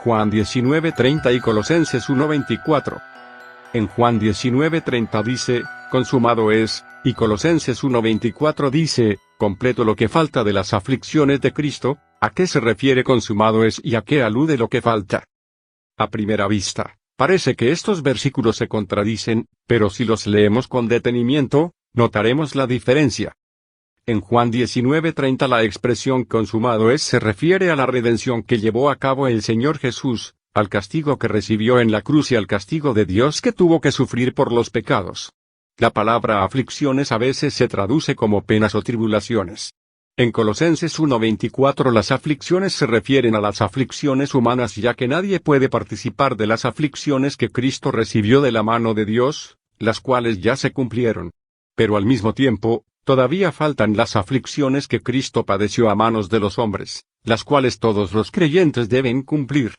Juan 19:30 y Colosenses 1:24. En Juan 19:30 dice, consumado es, y Colosenses 1:24 dice, completo lo que falta de las aflicciones de Cristo. ¿A qué se refiere consumado es y a qué alude lo que falta? A primera vista, parece que estos versículos se contradicen, pero si los leemos con detenimiento, notaremos la diferencia. En Juan 19:30 la expresión consumado es se refiere a la redención que llevó a cabo el Señor Jesús, al castigo que recibió en la cruz y al castigo de Dios que tuvo que sufrir por los pecados. La palabra aflicciones a veces se traduce como penas o tribulaciones. En Colosenses 1:24 las aflicciones se refieren a las aflicciones humanas ya que nadie puede participar de las aflicciones que Cristo recibió de la mano de Dios, las cuales ya se cumplieron. Pero al mismo tiempo, todavía faltan las aflicciones que Cristo padeció a manos de los hombres, las cuales todos los creyentes deben cumplir.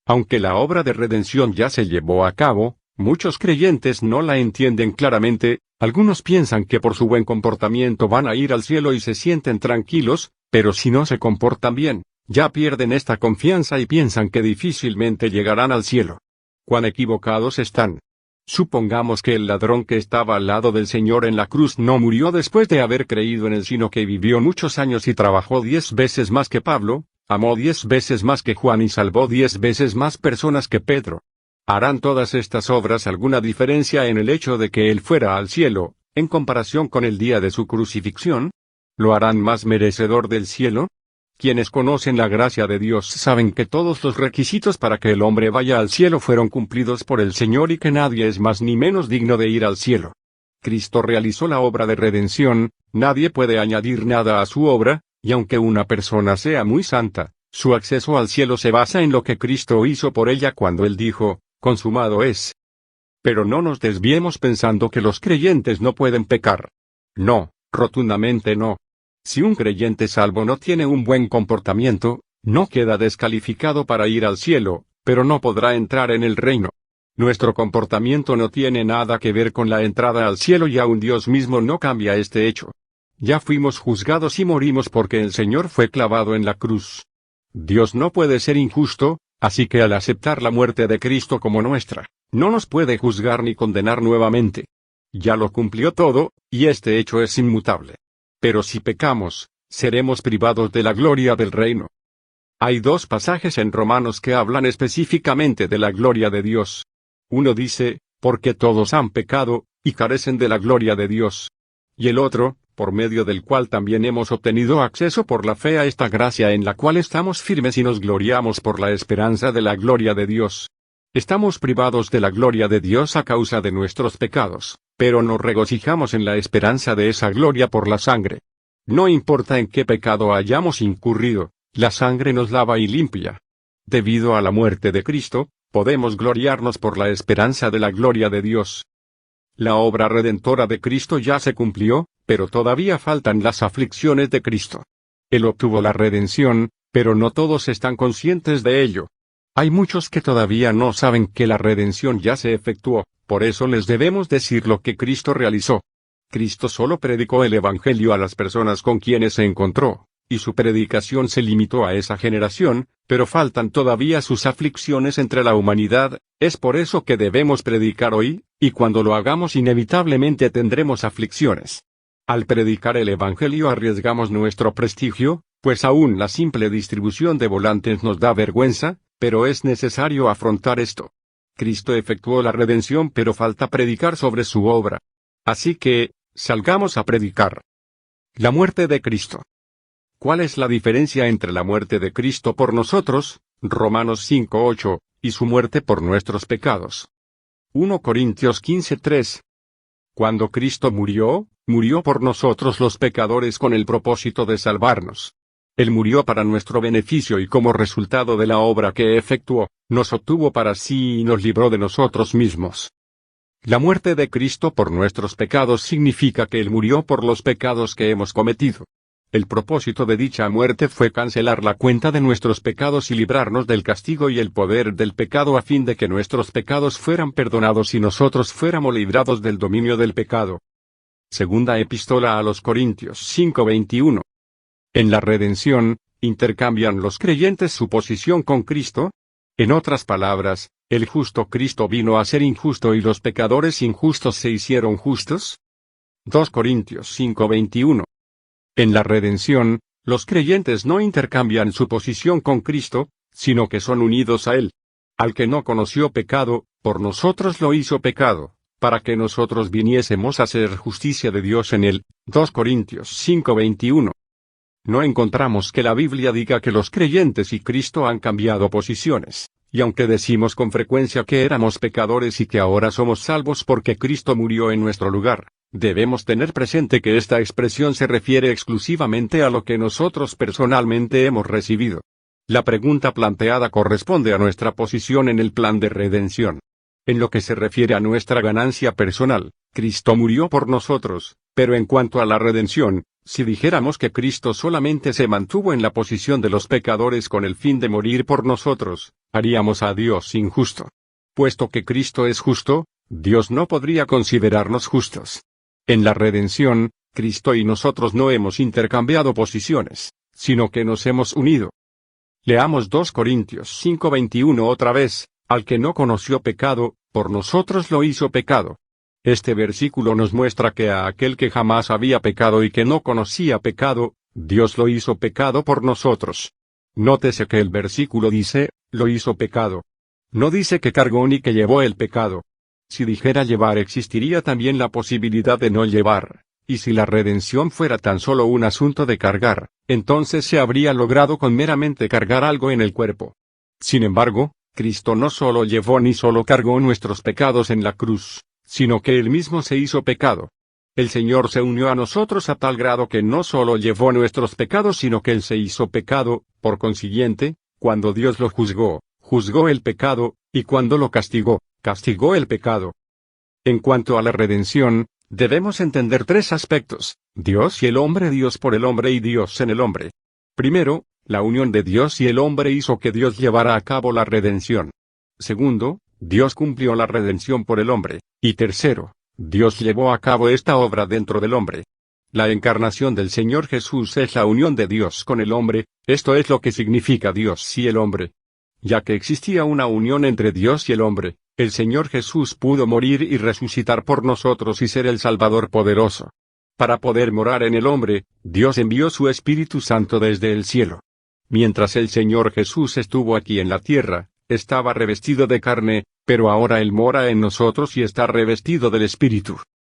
Aunque la obra de redención ya se llevó a cabo, muchos creyentes no la entienden claramente. Algunos piensan que por su buen comportamiento van a ir al cielo y se sienten tranquilos, pero si no se comportan bien, ya pierden esta confianza y piensan que difícilmente llegarán al cielo. ¡Cuán equivocados están! Supongamos que el ladrón que estaba al lado del Señor en la cruz no murió después de haber creído en él, sino que vivió muchos años y trabajó 10 veces más que Pablo, amó 10 veces más que Juan y salvó 10 veces más personas que Pedro. ¿Harán todas estas obras alguna diferencia en el hecho de que él fuera al cielo, en comparación con el día de su crucifixión? ¿Lo harán más merecedor del cielo? Quienes conocen la gracia de Dios saben que todos los requisitos para que el hombre vaya al cielo fueron cumplidos por el Señor y que nadie es más ni menos digno de ir al cielo. Cristo realizó la obra de redención, nadie puede añadir nada a su obra, y aunque una persona sea muy santa, su acceso al cielo se basa en lo que Cristo hizo por ella cuando él dijo, consumado es. Pero no nos desviemos pensando que los creyentes no pueden pecar. No, rotundamente no. Si un creyente salvo no tiene un buen comportamiento, no queda descalificado para ir al cielo, pero no podrá entrar en el reino. Nuestro comportamiento no tiene nada que ver con la entrada al cielo y aún Dios mismo no cambia este hecho. Ya fuimos juzgados y morimos porque el Señor fue clavado en la cruz. Dios no puede ser injusto, así que al aceptar la muerte de Cristo como nuestra, no nos puede juzgar ni condenar nuevamente. Ya lo cumplió todo, y este hecho es inmutable. Pero si pecamos, seremos privados de la gloria del reino. Hay 2 pasajes en Romanos que hablan específicamente de la gloria de Dios. Uno dice, porque todos han pecado, y carecen de la gloria de Dios. Y el otro, por medio del cual también hemos obtenido acceso por la fe a esta gracia en la cual estamos firmes y nos gloriamos por la esperanza de la gloria de Dios. Estamos privados de la gloria de Dios a causa de nuestros pecados, pero nos regocijamos en la esperanza de esa gloria por la sangre. No importa en qué pecado hayamos incurrido, la sangre nos lava y limpia. Debido a la muerte de Cristo, podemos gloriarnos por la esperanza de la gloria de Dios. La obra redentora de Cristo ya se cumplió, pero todavía faltan las aflicciones de Cristo. Él obtuvo la redención, pero no todos están conscientes de ello. Hay muchos que todavía no saben que la redención ya se efectuó, por eso les debemos decir lo que Cristo realizó. Cristo solo predicó el Evangelio a las personas con quienes se encontró, y su predicación se limitó a esa generación, pero faltan todavía sus aflicciones entre la humanidad. Es por eso que debemos predicar hoy, y cuando lo hagamos inevitablemente tendremos aflicciones. Al predicar el Evangelio arriesgamos nuestro prestigio, pues aún la simple distribución de volantes nos da vergüenza, pero es necesario afrontar esto. Cristo efectuó la redención, pero falta predicar sobre su obra. Así que, salgamos a predicar. La muerte de Cristo. ¿Cuál es la diferencia entre la muerte de Cristo por nosotros, Romanos 5:8, y su muerte por nuestros pecados? 1 Corintios 15:3. Cuando Cristo murió, murió por nosotros los pecadores con el propósito de salvarnos. Él murió para nuestro beneficio y como resultado de la obra que efectuó, nos obtuvo para sí y nos libró de nosotros mismos. La muerte de Cristo por nuestros pecados significa que Él murió por los pecados que hemos cometido. El propósito de dicha muerte fue cancelar la cuenta de nuestros pecados y librarnos del castigo y el poder del pecado a fin de que nuestros pecados fueran perdonados y nosotros fuéramos librados del dominio del pecado. Segunda Epístola a los Corintios 5:21. En la redención, ¿intercambian los creyentes su posición con Cristo? En otras palabras, ¿el justo Cristo vino a ser injusto y los pecadores injustos se hicieron justos? 2 Corintios 5:21. En la redención, los creyentes no intercambian su posición con Cristo, sino que son unidos a Él. Al que no conoció pecado, por nosotros lo hizo pecado, para que nosotros viniésemos a ser justicia de Dios en Él. 2 Corintios 5:21. No encontramos que la Biblia diga que los creyentes y Cristo han cambiado posiciones, y aunque decimos con frecuencia que éramos pecadores y que ahora somos salvos porque Cristo murió en nuestro lugar, debemos tener presente que esta expresión se refiere exclusivamente a lo que nosotros personalmente hemos recibido. La pregunta planteada corresponde a nuestra posición en el plan de redención. En lo que se refiere a nuestra ganancia personal, Cristo murió por nosotros, pero en cuanto a la redención, si dijéramos que Cristo solamente se mantuvo en la posición de los pecadores con el fin de morir por nosotros, haríamos a Dios injusto. Puesto que Cristo es justo, Dios no podría considerarnos justos. En la redención, Cristo y nosotros no hemos intercambiado posiciones, sino que nos hemos unido. Leamos 2 Corintios 5:21 otra vez, al que no conoció pecado, por nosotros lo hizo pecado. Este versículo nos muestra que a aquel que jamás había pecado y que no conocía pecado, Dios lo hizo pecado por nosotros. Nótese que el versículo dice, lo hizo pecado. No dice que cargó ni que llevó el pecado. Si dijera llevar existiría también la posibilidad de no llevar, y si la redención fuera tan solo un asunto de cargar, entonces se habría logrado con meramente cargar algo en el cuerpo. Sin embargo, Cristo no solo llevó ni solo cargó nuestros pecados en la cruz, sino que Él mismo se hizo pecado. El Señor se unió a nosotros a tal grado que no solo llevó nuestros pecados sino que Él se hizo pecado, por consiguiente, cuando Dios lo juzgó, juzgó el pecado, y cuando lo castigó, castigó el pecado. En cuanto a la redención, debemos entender tres aspectos: Dios y el hombre, Dios por el hombre y Dios en el hombre. Primero, la unión de Dios y el hombre hizo que Dios llevara a cabo la redención. Segundo, Dios cumplió la redención por el hombre. Y tercero, Dios llevó a cabo esta obra dentro del hombre. La encarnación del Señor Jesús es la unión de Dios con el hombre, esto es lo que significa Dios y el hombre. Ya que existía una unión entre Dios y el hombre, el Señor Jesús pudo morir y resucitar por nosotros y ser el Salvador poderoso. Para poder morar en el hombre, Dios envió su Espíritu Santo desde el cielo. Mientras el Señor Jesús estuvo aquí en la tierra, estaba revestido de carne, pero ahora Él mora en nosotros y está revestido del Espíritu.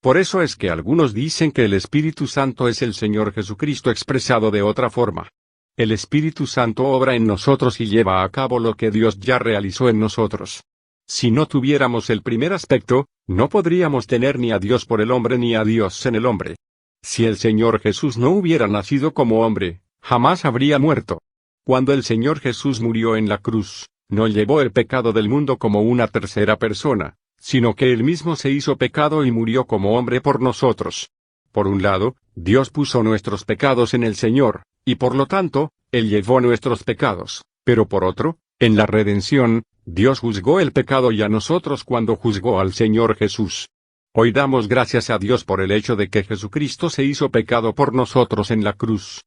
Por eso es que algunos dicen que el Espíritu Santo es el Señor Jesucristo expresado de otra forma. El Espíritu Santo obra en nosotros y lleva a cabo lo que Dios ya realizó en nosotros. Si no tuviéramos el primer aspecto, no podríamos tener ni a Dios por el hombre ni a Dios en el hombre. Si el Señor Jesús no hubiera nacido como hombre, jamás habría muerto. Cuando el Señor Jesús murió en la cruz, no llevó el pecado del mundo como una tercera persona, sino que Él mismo se hizo pecado y murió como hombre por nosotros. Por un lado, Dios puso nuestros pecados en el Señor, y por lo tanto, Él llevó nuestros pecados, pero por otro, en la redención, Dios juzgó el pecado y a nosotros cuando juzgó al Señor Jesús. Hoy damos gracias a Dios por el hecho de que Jesucristo se hizo pecado por nosotros en la cruz.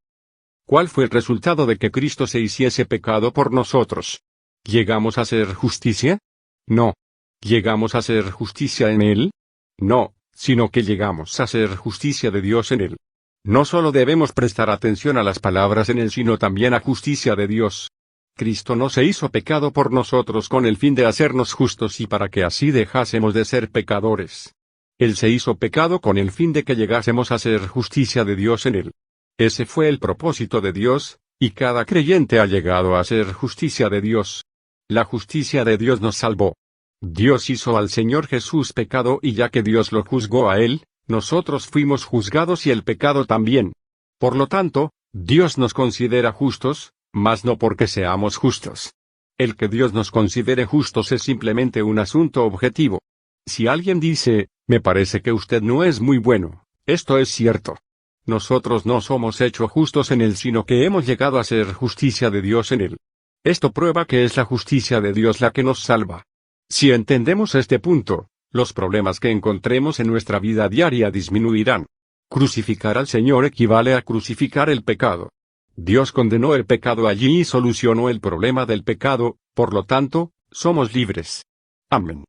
¿Cuál fue el resultado de que Cristo se hiciese pecado por nosotros? ¿Llegamos a ser justicia? No. ¿Llegamos a ser justicia en Él? No, sino que llegamos a ser justicia de Dios en Él. No solo debemos prestar atención a las palabras en Él, sino también a justicia de Dios. Cristo no se hizo pecado por nosotros con el fin de hacernos justos y para que así dejásemos de ser pecadores. Él se hizo pecado con el fin de que llegásemos a ser justicia de Dios en Él. Ese fue el propósito de Dios, y cada creyente ha llegado a ser justicia de Dios. La justicia de Dios nos salvó. Dios hizo al Señor Jesús pecado y ya que Dios lo juzgó a Él, nosotros fuimos juzgados y el pecado también. Por lo tanto, Dios nos considera justos, mas no porque seamos justos. El que Dios nos considere justos es simplemente un asunto objetivo. Si alguien dice, me parece que usted no es muy bueno, esto es cierto. Nosotros no somos hechos justos en Él, sino que hemos llegado a ser justicia de Dios en Él. Esto prueba que es la justicia de Dios la que nos salva. Si entendemos este punto, los problemas que encontremos en nuestra vida diaria disminuirán. Crucificar al Señor equivale a crucificar el pecado. Dios condenó el pecado allí y solucionó el problema del pecado, por lo tanto, somos libres. Amén.